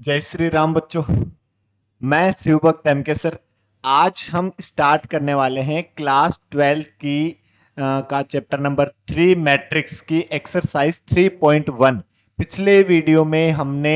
जय श्री राम बच्चों। मैं शिवभक्त एम के सर। आज हम स्टार्ट करने वाले हैं क्लास 12 की का चैप्टर नंबर 3 मैट्रिक्स की एक्सरसाइज 3.1। पिछले वीडियो में हमने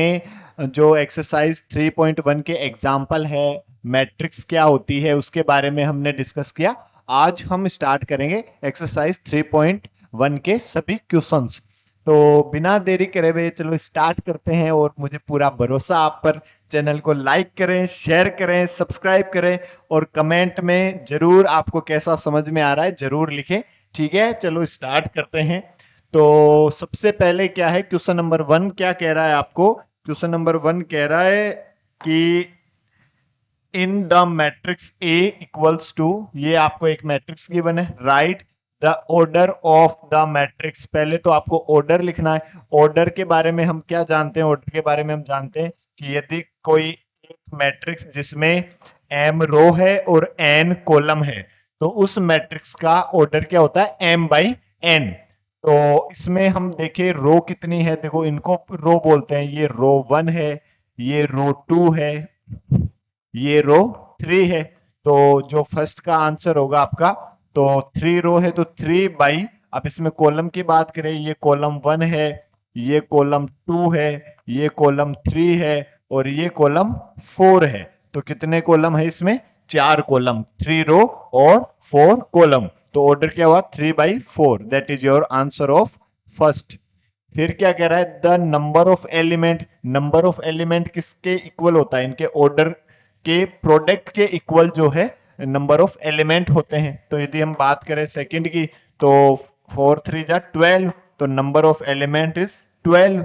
जो एक्सरसाइज 3.1 के एग्जाम्पल है मैट्रिक्स क्या होती है उसके बारे में हमने डिस्कस किया। आज हम स्टार्ट करेंगे एक्सरसाइज 3.1 के सभी क्वेश्चंस। तो बिना देरी करे हुए चलो स्टार्ट करते हैं और मुझे पूरा भरोसा आप पर। चैनल को लाइक करें, शेयर करें, सब्सक्राइब करें और कमेंट में जरूर आपको कैसा समझ में आ रहा है जरूर लिखें। ठीक है, चलो स्टार्ट करते हैं। तो सबसे पहले क्या है, क्वेश्चन नंबर 1 क्या कह रहा है आपको? क्वेश्चन नंबर 1 कह रहा है कि in the matrix A equals to, ये आपको एक मैट्रिक्स गिवन है, right the order of the matrix. पहले तो आपको ऑर्डर लिखना है। ऑर्डर के बारे में हम क्या जानते हैं? ऑर्डर के बारे में हम जानते हैं कि यदि कोई एक मैट्रिक्स जिसमें m रो है और n कॉलम है तो उस मैट्रिक्स का ऑर्डर क्या होता है? m/n। तो इसमें हम देखें रो कितनी है, देखो इनको रो बोलते हैं। ये रो 1 है, ये रो 2 है, ये रो 3 है। तो जो फर्स्ट का आंसर होगा आपका, तो 3 रो है तो 3 बाई, अब इसमें कॉलम की बात करें, ये कॉलम 1 है, ये कॉलम 2 है, ये कॉलम 3 है और ये कॉलम 4 है। तो कितने कॉलम है इसमें? 4 कॉलम, 3 रो और 4 कॉलम। तो ऑर्डर क्या हुआ? 3/4। That is your answer of first. फिर क्या कह रहा है? The number of element. Number of element किसके इक्वल होता है? इनके ऑर्डर के प्रोडक्ट के इक्वल जो है नंबर ऑफ एलिमेंट होते हैं। तो यदि हम बात करें सेकंड की, तो 4 3 जा 12, तो नंबर ऑफ एलिमेंट इज 12।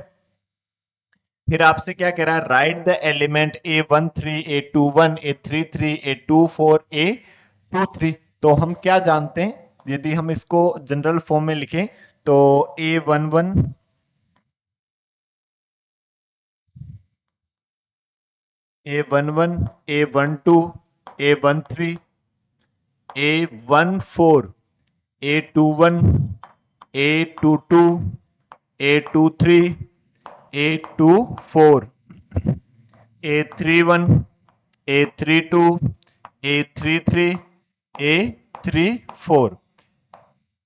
फिर आपसे क्या कह रहा है? Right the element A13 A21 A33 A24 A23। तो हम क्या जानते हैं? यदि हम इसको जनरल फॉर्म में लिखें तो A11 A11 A12 A13 A14 A21 A22 A23 A24 A31 A32 A33 A34।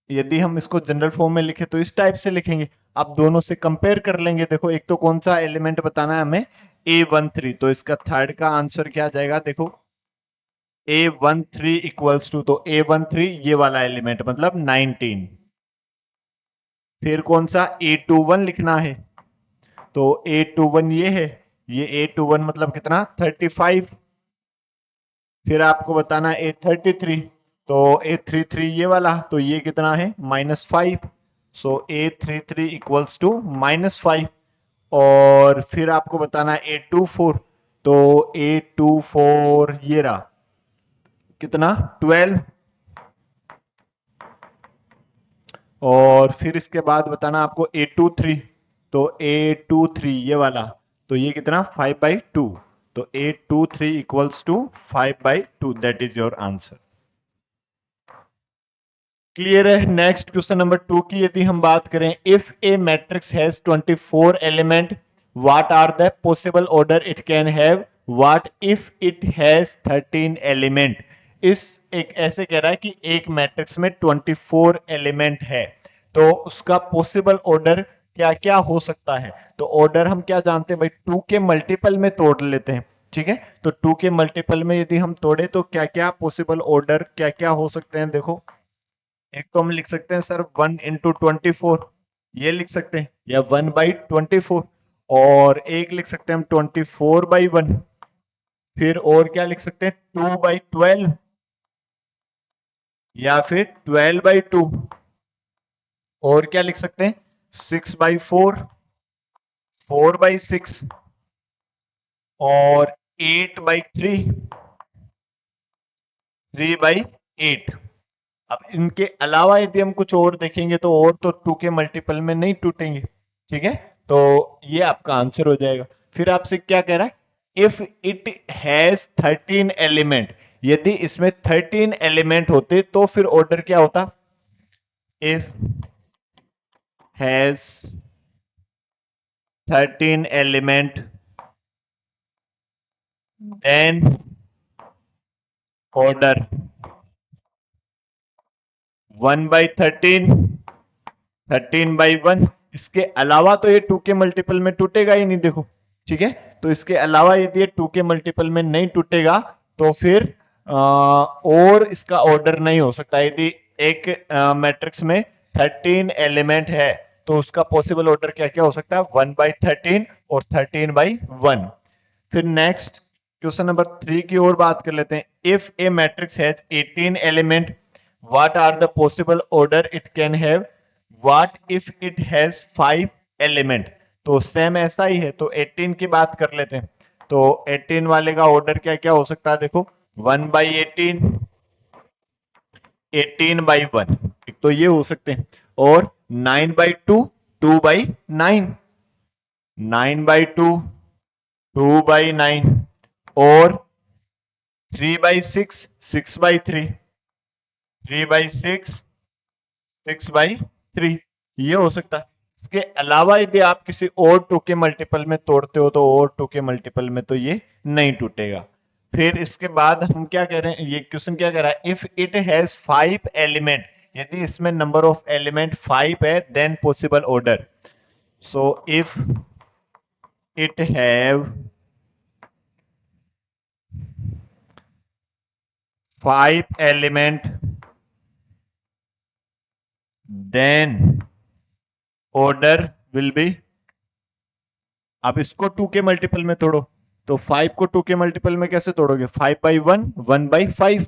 यदि हम इसको जनरल फॉर्म में लिखे तो इस टाइप से लिखेंगे। आप दोनों से कंपेयर कर लेंगे। देखो एक तो कौन सा एलिमेंट बताना है हमें? A13। तो इसका थर्ड का आंसर क्या जाएगा? देखो A13 इक्वल्स टू, तो A13 ये वाला एलिमेंट मतलब 19। फिर कौन सा? A21 लिखना है, तो A21 ये है, ये A21 मतलब कितना? 35। फिर आपको बताना है A33, तो A33 ये वाला, तो ये कितना है? -5। सो A33 इक्वल्स टू -5। और फिर आपको बताना है A24, तो A24 ये रहा, कितना? 12। और फिर इसके बाद बताना आपको A23, तो A23 ये वाला, तो ये कितना? 5/2। तो A23 equals to 5/2। That is your answer. Clear है? नेक्स्ट क्वेश्चन नंबर 2 की यदि हम बात करें, if a matrix has 24 element what are the possible order it can have? What if it has 13 element? इस एक ऐसे कह रहा है कि एक मैट्रिक्स में 24 एलिमेंट है, तो उसका पॉसिबल ऑर्डर क्या क्या हो सकता है? तो ऑर्डर हम क्या जानते हैं भाई? 2 के मल्टीपल में तोड़ लेते हैं। ठीक है, तो 2 के मल्टीपल में यदि हम तोड़े तो क्या क्या पॉसिबल ऑर्डर क्या क्या हो सकते हैं? देखो, एक तो हम लिख सकते हैं सर 1 × 24, ये लिख सकते हैं, या 1/24। और एक लिख सकते हैं हम 24/1। फिर और क्या लिख सकते हैं? 2/12, या फिर 12/2। और क्या लिख सकते हैं? 6/4, 4/6 और 8/3, 3/8। अब इनके अलावा यदि हम कुछ और देखेंगे तो और तो 2 के मल्टीपल में नहीं टूटेंगे। ठीक है, तो ये आपका आंसर हो जाएगा। फिर आपसे क्या कह रहा है? इफ इट हैज 13 एलिमेंट, यदि इसमें 13 एलिमेंट होते तो फिर ऑर्डर क्या होता? If has 13 element then order 1/13, 13/1। इसके अलावा तो ये 2 के मल्टीपल में टूटेगा ही नहीं, देखो। ठीक है, तो इसके अलावा यदि ये 2 के मल्टीपल में नहीं टूटेगा तो फिर और इसका ऑर्डर नहीं हो सकता। यदि एक मैट्रिक्स में 13 एलिमेंट है तो उसका पॉसिबल ऑर्डर क्या क्या हो सकता है? 1/13 और 13/1। फिर नेक्स्ट क्वेश्चन नंबर 3 की ओर बात कर लेते हैं। If a matrix has 18 element, what are the possible order it can have? What if it has 5 element? तो सेम ऐसा ही है, तो 18 की बात कर लेते हैं। तो 18 वाले का ऑर्डर क्या क्या हो सकता है? देखो, 1/18, 18/1, एक तो ये हो सकते हैं। और 9/2, 2/9, 9/2, 2/9, और 3/6, 6/3, 3/6, 6/3, ये हो सकता है। इसके अलावा यदि आप किसी और 2 के मल्टीपल में तोड़ते हो तो और 2 के मल्टीपल में तो ये नहीं टूटेगा। फिर इसके बाद हम क्या कह रहे हैं, ये क्वेश्चन क्या कह रहा है? इफ इट हैज 5 एलिमेंट, यदि इसमें नंबर ऑफ एलिमेंट 5 है, then possible order. So if it have 5 element, then order will be. अब इसको 2 के मल्टीपल में तोड़ो, तो 5 को 2 के मल्टीपल में कैसे तोड़ोगे? 5/1, 1/5,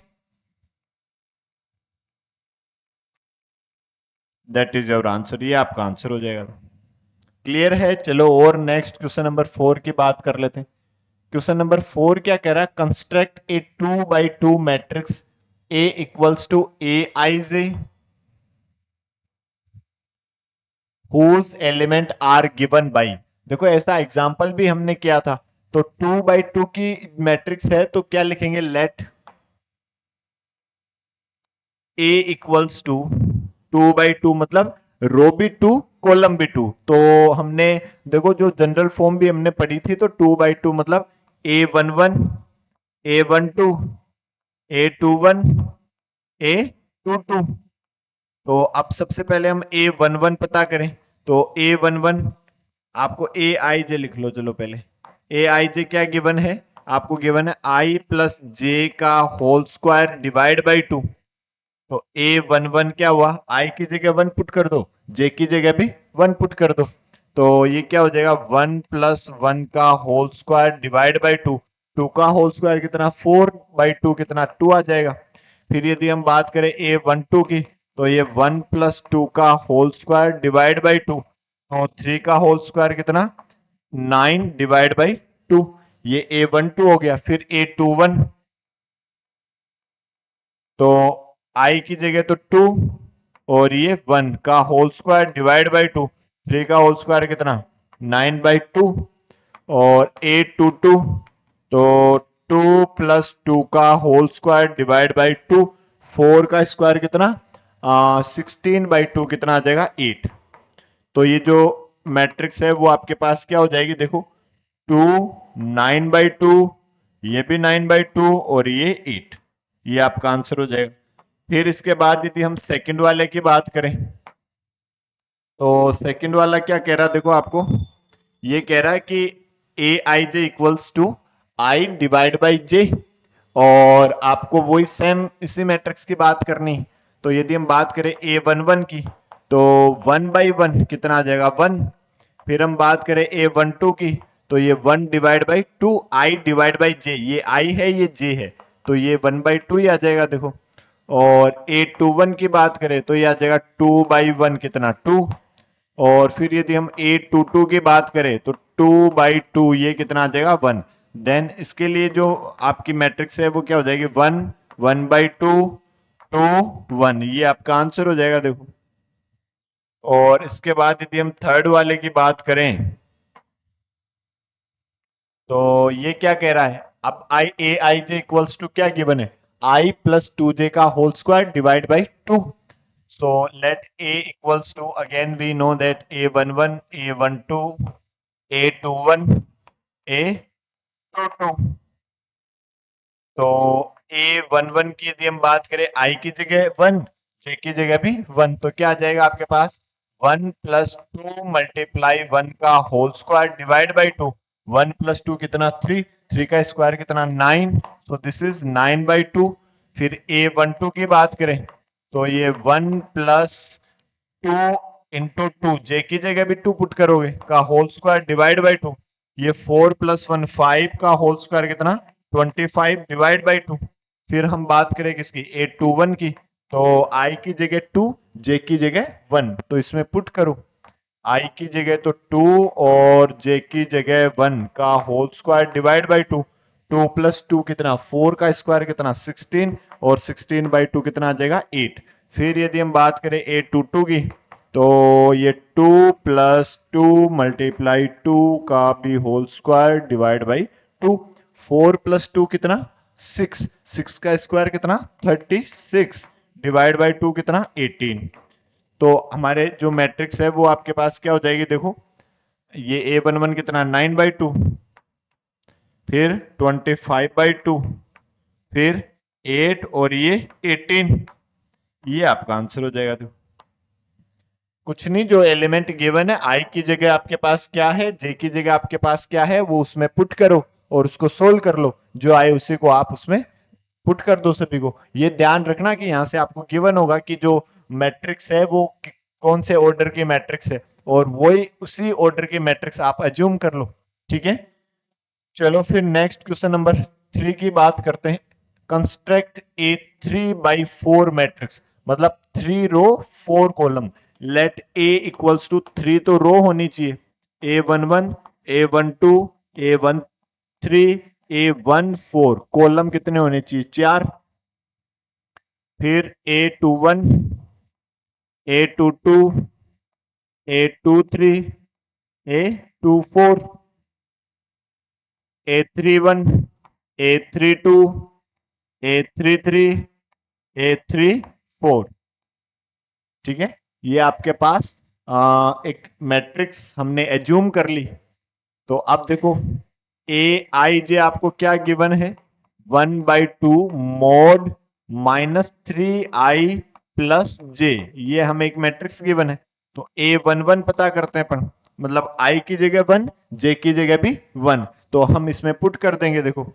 दैट इज योर आंसर। ये आपका आंसर हो जाएगा। क्लियर है? चलो और नेक्स्ट क्वेश्चन नंबर 4 की बात कर लेते हैं। क्वेश्चन नंबर 4 क्या कह रहा है? Construct a 2x2 matrix A equals to a I j whose element are given by. देखो, ऐसा एग्जाम्पल भी हमने किया था। तो 2x2 की मैट्रिक्स है तो क्या लिखेंगे? लेट ए इक्वल्स टू 2/2, मतलब रो भी 2, कॉलम भी 2। तो हमने देखो जो जनरल फॉर्म भी हमने पढ़ी थी, तो 2/2 मतलब A11, A12, A21, A22। तो अब सबसे पहले हम A11 पता करें। तो A11 आपको ए आई जे लिख लो। चलो पहले ए आई जे क्या गिवन है? आपको गिवन है आई प्लस जे का होल स्क्वायर डिवाइड बाई 2। तो A11 क्या हुआ? आई की जगह 1 पुट कर दो, जे की जगह भी 1 पुट कर दो। तो ये क्या हो जाएगा? 1+1 का होल स्क्वायर डिवाइड बाई 2। 2 का होल स्क्वायर कितना? 4/2 कितना? 2 आ जाएगा। फिर यदि हम बात करें A12 की, तो ये 1+2 का होल स्क्वायर डिवाइड बाई 2। तो 3 का होल स्क्वायर कितना? 9 डिवाइड बाई 2। ये A12 हो गया। फिर A21, तो आई की जगह तो 2, और ये 1 का होल स्क्वायर डिवाइड बाई 2। 3 का होल स्क्वायर कितना? 9/2। और 822, तो 2+2 का होल स्क्वायर डिवाइड बाई 2। 4 का स्क्वायर कितना? 16/2 कितना आ जाएगा? 8। तो ये जो मैट्रिक्स है वो आपके पास क्या हो जाएगी? देखो, 2, 9/2, ये भी 9/2, और ये 8। ये आपका आंसर हो जाएगा। फिर इसके बाद यदि हम सेकंड वाले की बात करें, तो सेकंड वाला क्या कह रहा है? देखो, आपको ये कह रहा है कि A I J equals to I divide by J, और आपको वही सेम इसी मैट्रिक्स की बात करनी। तो यदि हम बात करें A11 की, तो 1/1 कितना आ जाएगा? 1। फिर हम बात करें A12 की, तो ये 1 divide by 2 I divide by J, ये आई है ये जे है, तो ये 1/2 ही आ जाएगा। देखो, और A21 की बात करें तो ये आ जाएगा 2/1 कितना? 2। और फिर यदि हम A22 की बात करें तो 2/2 ये कितना आ जाएगा? 1। देन इसके लिए जो आपकी मैट्रिक्स है वो क्या हो जाएगी? 1, 1/2, 2, 1। ये आपका आंसर हो जाएगा। देखो, और इसके बाद यदि हम थर्ड वाले की बात करें, तो ये क्या कह रहा है? अब i a I J equals to क्या गिवन है? आई प्लस 2 जे का whole square divide by 2। So let A equals to, again we know that A11, A12, A21, A22। तो A11 की यदि हम बात करें, I की जगह 1, J की जगह भी 1, तो क्या आ जाएगा आपके पास 1 प्लस 2 मल्टीप्लाई 1 का whole square divide by 2। 1 plus 2 कितना 3, 3 का स्क्वायर कितना 9, सो दिस इज 9 बाई 2। फिर A12 की बात करें तो ये 1 प्लस 2 इंटू 2, जे की जगह भी 2 पुट करोगे का होल स्क्वायर डिवाइड बाई 2। ये 4 प्लस 1 5 का होल स्क्वायर कितना 25 डिवाइड बाई 2। फिर हम बात करें किसकी A21 की, तो I की जगह 2, J की जगह 1, तो इसमें पुट करो I की जगह तो 2 और J की जगह 1 का whole square divide by 2। 2 plus 2 कितना 4 का स्क्वायर कितना 16 और 16 बाई 2 कितना आ जाएगा 8। फिर यदि हम बात करें A22 की, तो ये 2 प्लस 2 मल्टीप्लाई 2 का भी whole square divide by 2। 4 plus 2 कितना 6, 6 का स्क्वायर कितना 36 डिवाइड बाई 2 कितना 18। तो हमारे जो मैट्रिक्स है वो आपके पास क्या हो जाएगी, देखो ये A11 कितना 9 बाई 2, फिर 25 बाई 2, फिर 8 और ये 18, ये आपका आंसर हो जाएगा। देखो कुछ नहीं, जो एलिमेंट गिवन है आई की जगह आपके पास क्या है, जे की जगह आपके पास क्या है, वो उसमें पुट करो और उसको सोल्व कर लो, जो आए उसी को आप उसमें पुट कर दो सभी को। ये ध्यान रखना कि यहां से आपको गिवन होगा कि जो मैट्रिक्स है वो कौन से ऑर्डर की मैट्रिक्स है, और वही उसी ऑर्डर की मैट्रिक्स आप अज्यूम कर लो। ठीक है, चलो फिर नेक्स्ट क्वेश्चन नंबर 3 की बात करते हैं। कंस्ट्रक्ट ए 3/4 मैट्रिक्स, मतलब 3 row 4 column. Let a equals to 3, तो रो होनी चाहिए A11, A12, A13, A14, column कितने होने चाहिए 4। फिर A21, A22, A23, A24, A31, A32, A33, A34। ठीक है, ये आपके पास एक मैट्रिक्स हमने एज्यूम कर ली। तो अब देखो ए आई जे आपको क्या गिवन है 1/2 मॉड -3i प्लस जे, ये हमें एक मैट्रिक्स गिवन है। तो A11 पता करते हैं अपन, मतलब I की जगह 1, J की जगह भी 1, तो हम इसमें पुट कर देंगे। देखो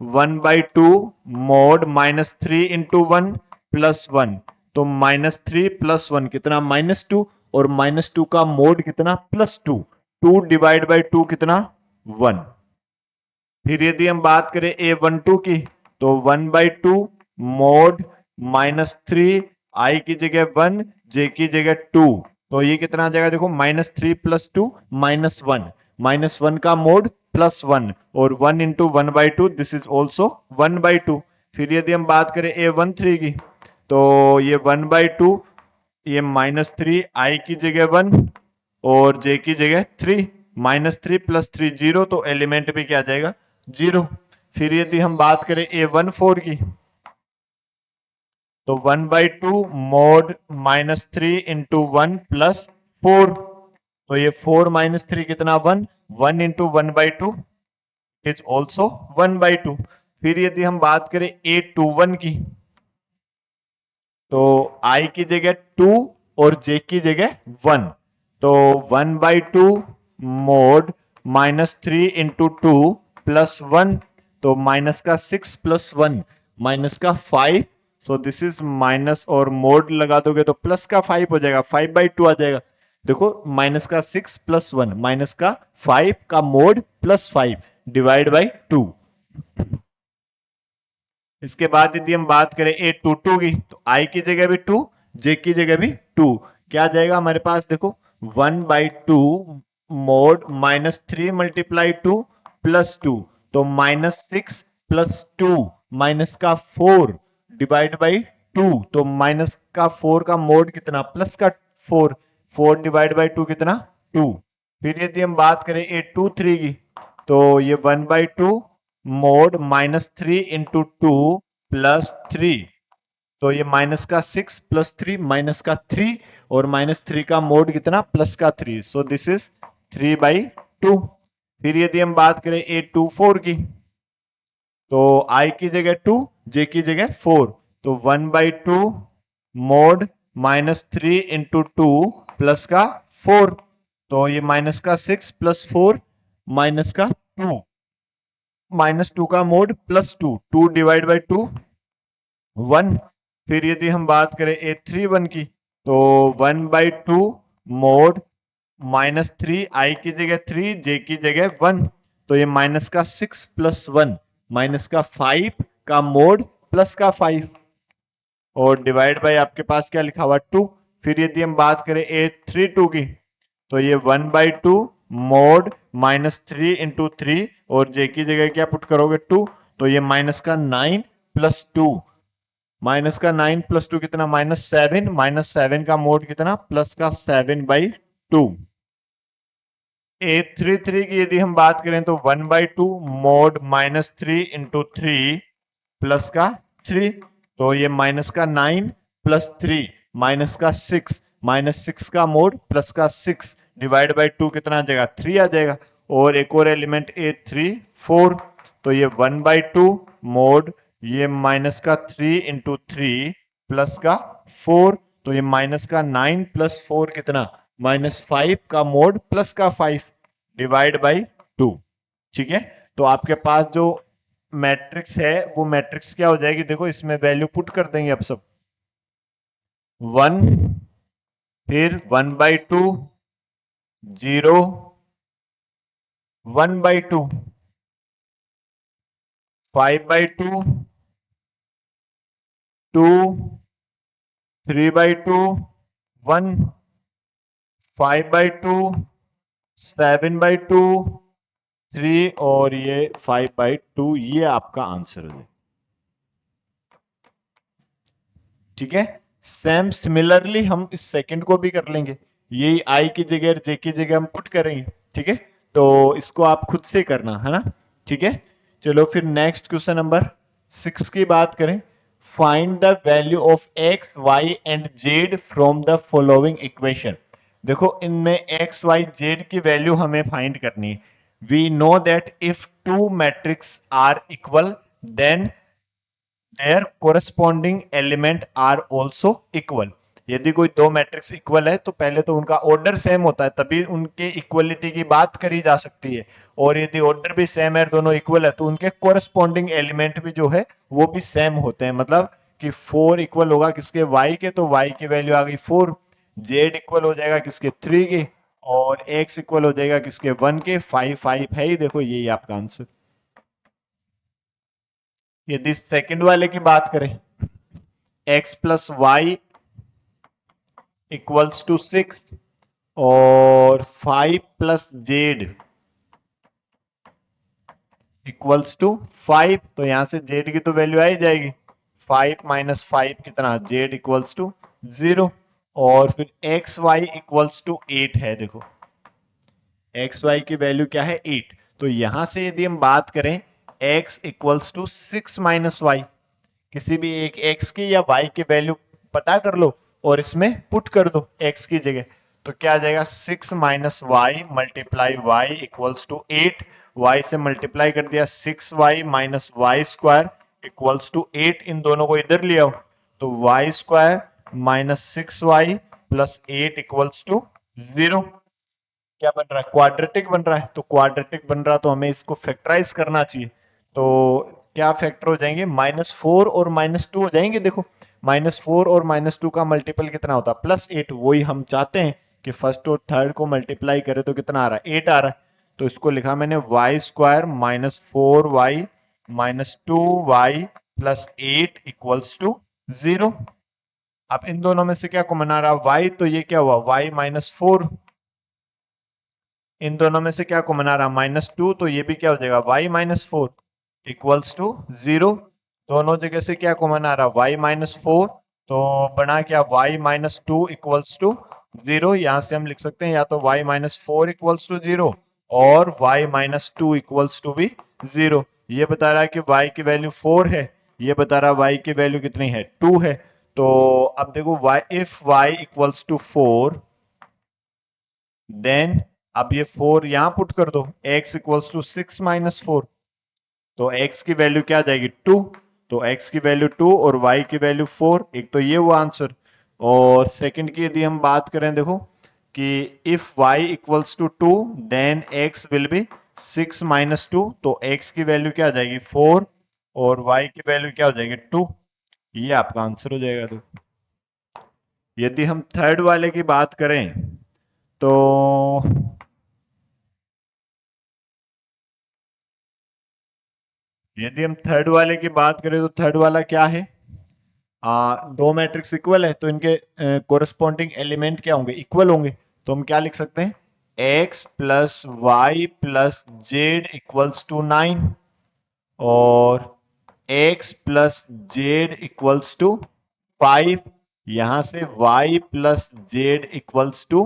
1/2 मॉड -3 इंटू 1 प्लस 1, तो -3 प्लस 1 कितना -2, और -2 का मोड कितना +2, 2 डिवाइड बाई 2 कितना 1। फिर यदि हम बात करें A12 की, तो 1/2 मॉड -3, I की जगह 1, J की जगह 2, तो ये कितना आ जाएगा, देखो -3 प्लस 2 -1, -1 का मोड +1, और 1 इंटू 1/2 दिस इज ऑल्सो 1/2। फिर यदि हम बात करें A13 की, तो ये 1/2, ये -3 I की जगह 1 और J की जगह 3, -3 प्लस 3 0, तो एलिमेंट भी क्या आ जाएगा 0। फिर यदि हम बात करें A14 की, तो 1/2 मॉड -3 इंटू 1 प्लस 4, तो ये 4 -3 कितना 1, 1 इंटू 1/2 इज ऑल्सो 1/2। फिर यदि हम बात करें A21 की, तो I की जगह 2 और J की जगह 1, तो 1/2 मोड -3 इंटू 2 प्लस 1, तो माइनस का 6 प्लस 1 माइनस का 5, सो दिस इज माइनस, और मोड लगा दोगे तो प्लस का 5 हो जाएगा, 5/2 आ जाएगा। देखो माइनस का 6 प्लस 1 माइनस का 5 का मोड +5 डिवाइड बाई 2। इसके बाद यदि हम बात करें A22 की, तो I की जगह भी 2, J की जगह भी 2, क्या जाएगा हमारे पास, देखो 1/2 मोड -3 मल्टीप्लाई 2 प्लस 2, तो -6 प्लस 2 माइनस का 4 डिवाइड बाई 2, तो माइनस का 4 का मोड कितना प्लस का 4, 4 डिवाइड बाई 2 कितना 2। फिर यदि हम बात करें A23 की, तो ये 1/2 मोड -3 इंटू 2 प्लस 3, तो ये माइनस का 6 प्लस 3 माइनस का 3, और -3 का मोड कितना प्लस का 3, सो दिस इज 3/2। फिर यदि हम बात करें A24 की, तो i की जगह 2, j की जगह 4, तो 1/2 मोड -3 इंटू 2 प्लस का 4, तो ये माइनस का 6 प्लस 4 माइनस का 2, -2 का मोड +2, 2 डिवाइड बाई 2 1। फिर यदि हम बात करें A31 की, तो 1/2 मोड -3, i की जगह 3, j की जगह 1, तो ये माइनस का 6 प्लस 1 माइनस का 5 का मोड प्लस का 5, और डिवाइड बाय आपके पास क्या लिखा हुआ 2। फिर यदि हम बात करें A32 की, तो ये 1/2 मोड -3 इंटू 3, और j की जगह क्या पुट करोगे 2, तो ये माइनस का 9 प्लस 2, माइनस का 9 प्लस 2 कितना -7, -7 का मोड कितना प्लस का 7/2। A33 की यदि हम बात करें तो 1/2 मोड -3 इंटू 3 प्लस का 3, तो ये माइनस का 9 प्लस 3 माइनस का 6, -6 का मोड प्लस का 6 डिवाइड बाई 2 कितना आ जाएगा 3 आ जाएगा। और एक और एलिमेंट A34, तो ये 1/2 मोड ये माइनस का 3 इंटू 3 प्लस का 4, तो ये माइनस का 9 प्लस 4 कितना -5 का मोड प्लस का 5 डिवाइड बाई 2। ठीक है, तो आपके पास जो मैट्रिक्स है वो मैट्रिक्स क्या हो जाएगी, देखो इसमें वैल्यू पुट कर देंगे अब सब। 1, फिर 1/2, 0, 1/2, 5/2, 2, 3/2, 1, 5/2, 7/2, 3, और ये 5/2, ये आपका आंसर है। ठीक है, सेम सिमिलरली हम इस सेकंड को भी कर लेंगे, यही आई की जगह जे की जगह हम पुट करेंगे। ठीक है, तो इसको आप खुद से करना है ना। ठीक है, चलो फिर नेक्स्ट क्वेश्चन नंबर 6 की बात करें। Find the value of x y and z from the following equation. देखो इनमें एक्स वाई जेड की वैल्यू हमें फाइंड करनी है। We know that if two matrix are equal then their corresponding element are also equal। यदि कोई दो matrix equal है तो पहले तो उनका ऑर्डर सेम होता है, तभी उनके इक्वलिटी की बात करी जा सकती है। और यदि ऑर्डर भी सेम है, दोनों इक्वल है, तो उनके कोरस्पॉन्डिंग एलिमेंट भी जो है वो भी सेम होते हैं। मतलब कि 4 इक्वल होगा किसके y के, तो y की वैल्यू आ गई 4, z इक्वल हो जाएगा किसके 3 के, और x इक्वल हो जाएगा किसके 1 के। 5 5 है ही, देखो यही आपका आंसर। यदि सेकंड वाले की बात करें, x plus y equals to 6 और 5 प्लस जेड इक्वल्स टू 5, तो यहां से जेड की तो वैल्यू आ ही जाएगी। 5 माइनस 5 कितना, जेड इक्वल्स टू 0। और फिर एक्स वाई इक्वल्स टू 8 है, देखो एक्स वाई की वैल्यू क्या है 8। तो यहां से यदि हम बात करें x equals to 6 minus y, किसी भी एक x की या y की वैल्यू पता कर लो और इसमें पुट कर दो x की जगह, तो क्या आ जाएगा 6 minus y multiply y equals to 8। y से मल्टीप्लाई कर दिया 6y minus y square equals to 8। इन दोनों को इधर ले आओ, तो y square minus 6y plus 8 equals to 0। क्या बन रहा है, क्वाड्रेटिक बन रहा है। तो क्वाड्रेटिक बन रहा तो हमें इसको फैक्टराइज करना चाहिए। तो क्या फैक्टर हो जाएंगे, -4 और -2 हो जाएंगे। देखो -4 और -2 का मल्टीपल कितना होता है +8, वही हम चाहते हैं कि फर्स्ट और थर्ड को मल्टीप्लाई करें तो कितना आ रहा है 8 आ रहा है। तो इसको लिखा मैंने y square -4y -2y plus 8 equals to 0। अब इन दोनों में से क्या कॉमन आ रहा y, तो ये क्या हुआ y -4। इन दोनों में से क्या कॉमन आ रहा -2, तो ये भी क्या हो जाएगा y -4 इक्वल्स टू 0। दोनों जगह से क्या कॉमन आ रहा y -4, तो बना क्या y -2 इक्वल्स टू 0। यहां से हम लिख सकते हैं या तो y -4 इक्वल्स टू 0 और y -2 इक्वल्स टू भी 0। ये बता रहा है कि y की वैल्यू 4 है, ये बता रहा है y की वैल्यू कितनी है 2 है। तो अब देखो y if y equals to 4, then अब ये 4 यहां पुट कर दो, x इक्वल्स टू 6 माइनस 4, तो x की वैल्यू क्या आ जाएगी 2, तो x की वैल्यू 2 और y की वैल्यू 4। एक तो ये हुआ आंसर। और सेकंड की यदि हम बात करें, देखो कि if y equals to 2 then x will be 6 minus 2, तो x की वैल्यू क्या आ जाएगी 4 और y की वैल्यू क्या हो जाएगी 2। ये आपका आंसर हो जाएगा। देखो यदि हम थर्ड वाले की बात करें तो यदि हम थर्ड वाले की बात करें तो थर्ड वाला क्या है, दो मैट्रिक्स इक्वल है तो इनके कोरस्पॉन्डिंग एलिमेंट क्या होंगे, इक्वल होंगे। तो हम क्या लिख सकते हैं, x plus y plus z equals to 9 और x plus z equals to 5। यहां से y plus z equals to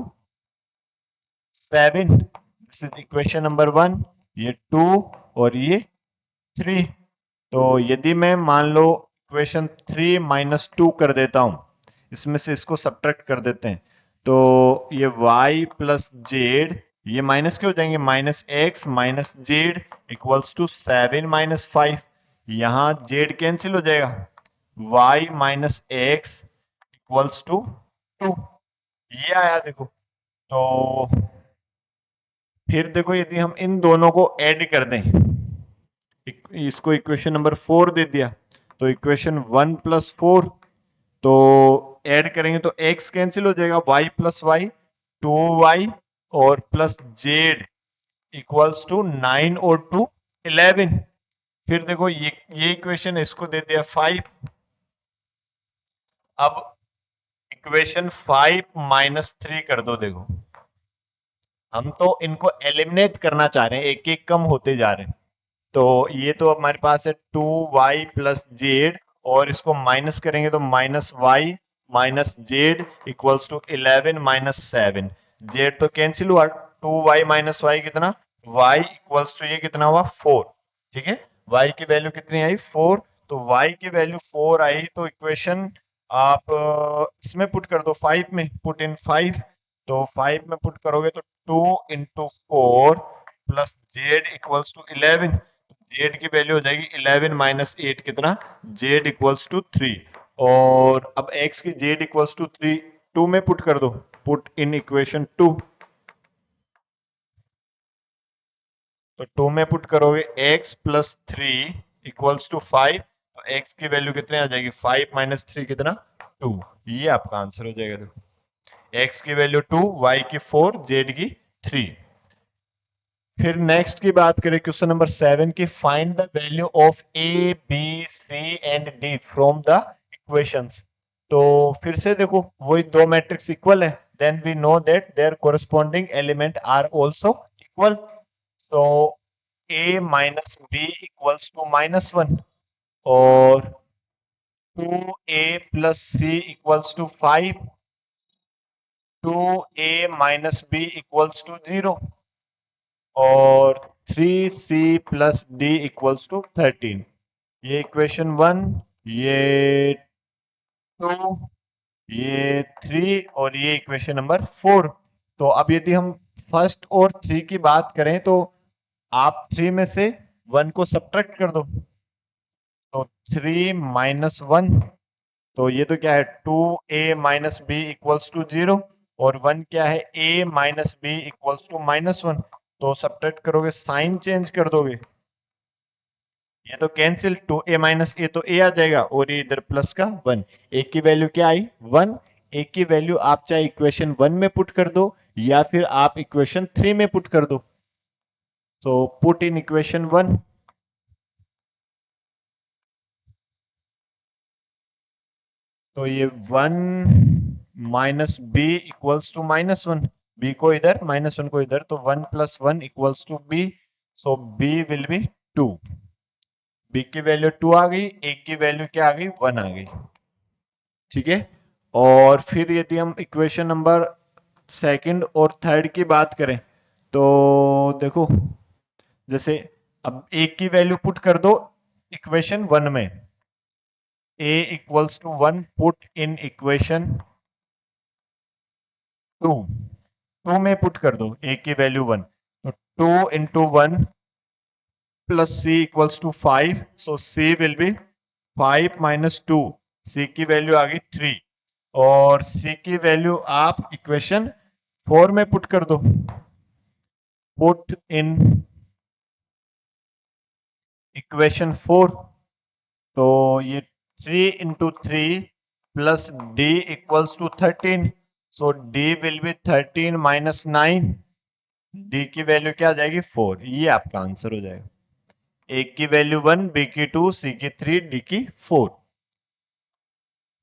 7। This is equation number 1। ये 2 और ये 3। तो यदि मैं मान लो इक्वेशन 3 माइनस 2 कर देता हूं, इसमें से इसको सब्ट्रैक्ट कर देते हैं, तो ये y प्लस जेड, ये माइनस के हो जाएंगे, minus x minus z equals to 7 minus 5। यहां जेड कैंसिल हो जाएगा, y minus x equals to 2। ये आया देखो। तो फिर देखो यदि हम इन दोनों को ऐड कर दें, इसको इक्वेशन नंबर 4 दे दिया, तो इक्वेशन 1 प्लस 4, तो ऐड करेंगे तो x कैंसिल हो जाएगा, y प्लस वाई 2y और प्लस जेड इक्वल्स टू 9 और 2 11। फिर देखो ये इक्वेशन इसको दे दिया 5। अब इक्वेशन 5 माइनस 3 कर दो। देखो हम तो इनको एलिमिनेट करना चाह रहे हैं, एक एक कम होते जा रहे हैं। तो ये तो हमारे पास है 2y प्लस जेड, और इसको माइनस करेंगे तो minus y minus z equals to 11 minus 7। Z तो कैंसिल हुआ, 2y माइनस वाई कितना, y इक्वल्स टू ये कितना हुआ 4। ठीक है, y की वैल्यू कितनी आई 4। तो y की वैल्यू 4 आई, तो इक्वेशन आप इसमें पुट कर दो, 5 में पुट इन 5। तो 5 में पुट करोगे तो 2 into 4 plus z equals to 11। Z की वैल्यू हो जाएगी 11 माइनस 8 कितना, जेड इक्वल्स टू 3। और अब x की जेड इक्वल्स टू 3 2 में पुट कर दो, पुट इन इक्वेशन 2। तो 2 में पुट करोगे x प्लस 3 इक्वल्स टू 5, तो x की वैल्यू कितने आ जाएगी 5 माइनस 3 कितना 2। ये आपका आंसर हो जाएगा। देखो x की वैल्यू 2, y की 4, z की 3। फिर नेक्स्ट की बात करें क्वेश्चन नंबर 7 की, find the value of a b c and d from the equations. तो फिर से देखो वही दो मैट्रिक्स इक्वल है, then we know that their corresponding element are also equal. तो a minus b equals to minus 1 और 2a plus c equals to 5, 2a minus b equals to 0 और 3c plus D equals to 13। ये equation 1, ये 2, ये 3 और ये equation number 4। तो अब यदि हम फर्स्ट और 3 की बात करें तो आप 3 में से 1 को सब्ट्रैक्ट कर दो, तो 3 माइनस 1, तो ये तो क्या है 2a minus b equals to 0 और 1 क्या है a minus b equals to minus 1। तो सब्ट्रैक्ट करोगे साइन चेंज कर दोगे, ये तो कैंसिल, 2a माइनस ए तो a आ जाएगा और ये इधर प्लस का 1। a की वैल्यू क्या आई 1। a की वैल्यू आप चाहे इक्वेशन 1 में पुट कर दो या फिर आप इक्वेशन 3 में पुट कर दो। तो पुट इन इक्वेशन 1, तो ये 1 minus b equals to minus 1, b को इधर माइनस 1 को इधर, तो 1 plus 1 equals to b, so b will be 2। B की वैल्यू 2 आ गई, ए की वैल्यू क्या आ गई 1 आ गई। ठीक है, और फिर यदि हम इक्वेशन नंबर सेकंड और थर्ड की बात करें तो देखो जैसे अब ए की वैल्यू पुट कर दो इक्वेशन 1 में, a equals to 1 put in equation 2, 2 में पुट कर दो a की वैल्यू 1, तो 2 into 1 plus c equals to 5, so c will be 5 minus 2, c की वैल्यू आ गई 3 और c की वैल्यू आप इक्वेशन 4 में पुट कर दो, पुट इन इक्वेशन 4, तो ये 3 into 3 plus d equals to 13, so d will be 13 minus 9, d की वैल्यू क्या आ जाएगी 4, ये आपका आंसर हो जाएगा। एक की वैल्यू 1, बी की 2, सी की 3, डी की 4।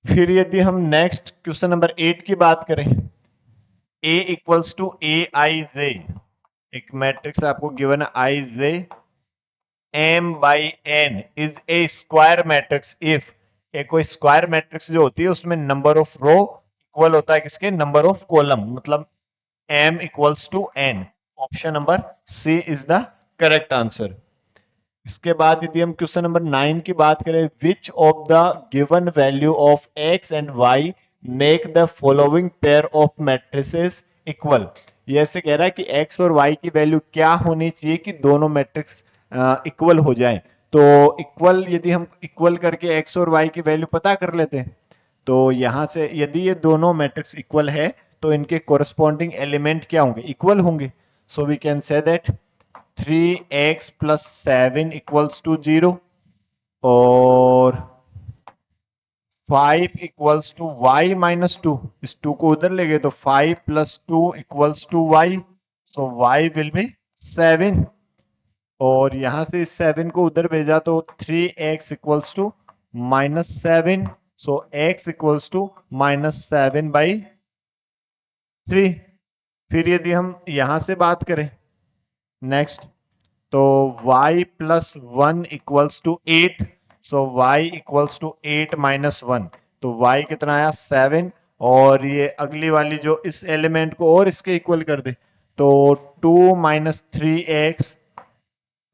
फिर यदि हम नेक्स्ट क्वेश्चन नंबर 8 की बात करें, a इक्वल्स टू ए आई जे, एक मैट्रिक्स आपको गिवन है आई जे m by n is a square matrix if, एक कोई स्क्वायर मैट्रिक्स जो होती है उसमें नंबर ऑफ रो इक्वल होता है किसके, नंबर ऑफ कॉलम, मतलब m equals to n। Option number c is the correct answer. इसके बाद यदि हम क्वेश्चन नंबर 9 की बात करें, which of the given value of x and y make the following pair of matrices equal, ये ऐसे कह रहा है कि x और y की वैल्यू क्या होनी चाहिए कि दोनों मैट्रिक्स इक्वल हो जाए। तो इक्वल, यदि हम इक्वल करके x और y की वैल्यू पता कर लेते हैं, तो यहां से यदि ये दोनों मैट्रिक्स इक्वल है तो इनके कोरस्पॉन्डिंग एलिमेंट क्या होंगे, इक्वल होंगे। So we can say that 3x plus 7 equals to 0 और 5 इक्वल्स टू y माइनस 2, इस 2 को उधर ले गए तो 5 plus 2 equals to y, so y will be 7 और यहां से इस 7 को उधर भेजा तो 3x equals to minus 7, so x equals to minus 7 by 3। फिर यदि हम यहां से बात करें नेक्स्ट, तो y plus 1 equals to 8, so y equals to 8 minus 1, तो y कितना आया 7 और ये अगली वाली जो इस एलिमेंट को और इसके इक्वल कर दे तो 2 minus 3x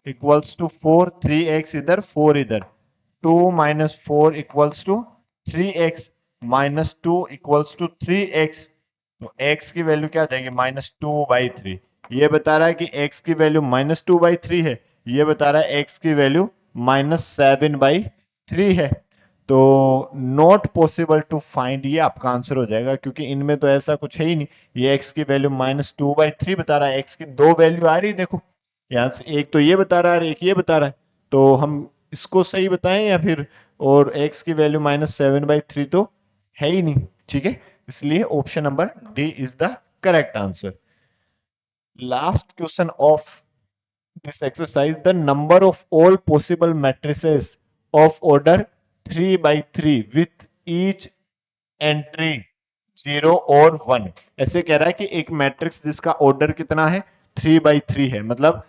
equals to 4, 3x इधर 4 इधर, 2 minus 4 equals to 3x minus 2 equals to 3x, तो x की वैल्यू क्या आ जाएगी माइनस 2/3। ये बता रहा है कि x की वैल्यू माइनस 2/3 है, ये बता रहा है x की वैल्यू माइनस 7/3 है। तो नॉट पॉसिबल टू फाइंड, ये आपका आंसर हो जाएगा क्योंकि इनमें तो ऐसा कुछ है ही नहीं। ये x की वैल्यू माइनस 2/3 बता रहा है, x की दो वैल्यू आ रही है देखो, यहाँ से एक तो ये बता रहा है एक ये बता रहा है, तो हम इसको सही बताएं या फिर, और x की वैल्यू माइनस 7/3 तो है ही नहीं, ठीक है, इसलिए option number D is the correct answer. Last question of this exercise, the number of all possible matrices of order 3 by 3 with each entry 0 और 1, ऐसे कह रहा है कि एक मैट्रिक्स जिसका ऑर्डर कितना है 3/3 है, मतलब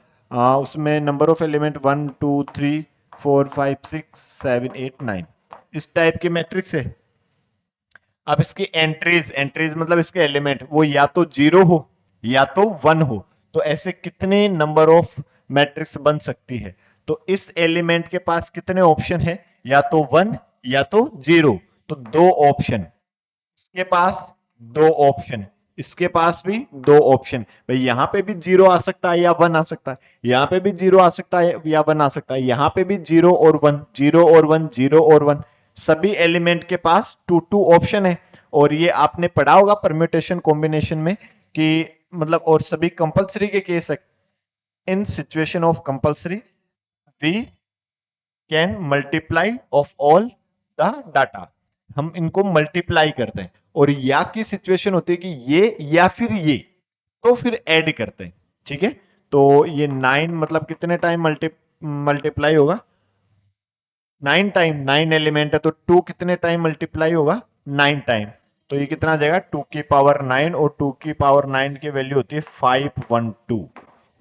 उसमें नंबर ऑफ एलिमेंट 1 2 3 4 5 6 7 8 9, इस टाइप की मैट्रिक्स है। अब इसकी एंट्रीज, एंट्रीज मतलब इसके एलिमेंट वो या तो 0 हो या तो 1 हो, तो ऐसे कितने नंबर ऑफ मैट्रिक्स बन सकती है, तो इस एलिमेंट के पास कितने ऑप्शन है, या तो 1 या तो 0, तो दो ऑप्शन, इसके पास दो ऑप्शन, इसके पास भी दो ऑप्शन, भाई यहां पे भी 0 आ सकता है या 1 आ सकता है, यहां पे भी 0 आ सकता है या 1 आ सकता है, यहां पे भी 0 और 1, 0 और 1, 0 और 1, सभी एलिमेंट के पास टू टू ऑप्शन है। और ये आपने पढ़ा होगा परम्यूटेशन कॉम्बिनेशन में कि मतलब, और सभी कंपलसरी के केस है, in situation of compulsory we can multiply of all the data, हम इनको मल्टीप्लाई करते हैं, और या की सिचुएशन होती है कि ये या फिर ये, तो फिर ऐड करते हैं, ठीक है। तो ये 9 मतलब कितने टाइम मल्टीप्लाई होगा, 9 टाइम, 9 एलिमेंट है तो 2 कितने टाइम मल्टीप्लाई होगा, 9 टाइम, तो ये कितना आ जाएगा 2 की पावर 9, और 2 की पावर 9 की वैल्यू होती है 512,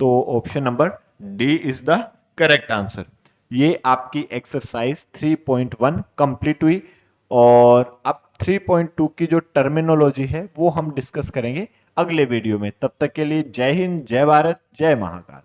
तो option number D is the correct answer. ये आपकी एक्सरसाइज 3.1 कंप्लीट हुई, और अब 3.2 की जो टर्मिनोलॉजी है वो हम डिस्कस करेंगे अगले वीडियो में। तब तक के लिए जय हिंद, जय भारत, जय महाकाल।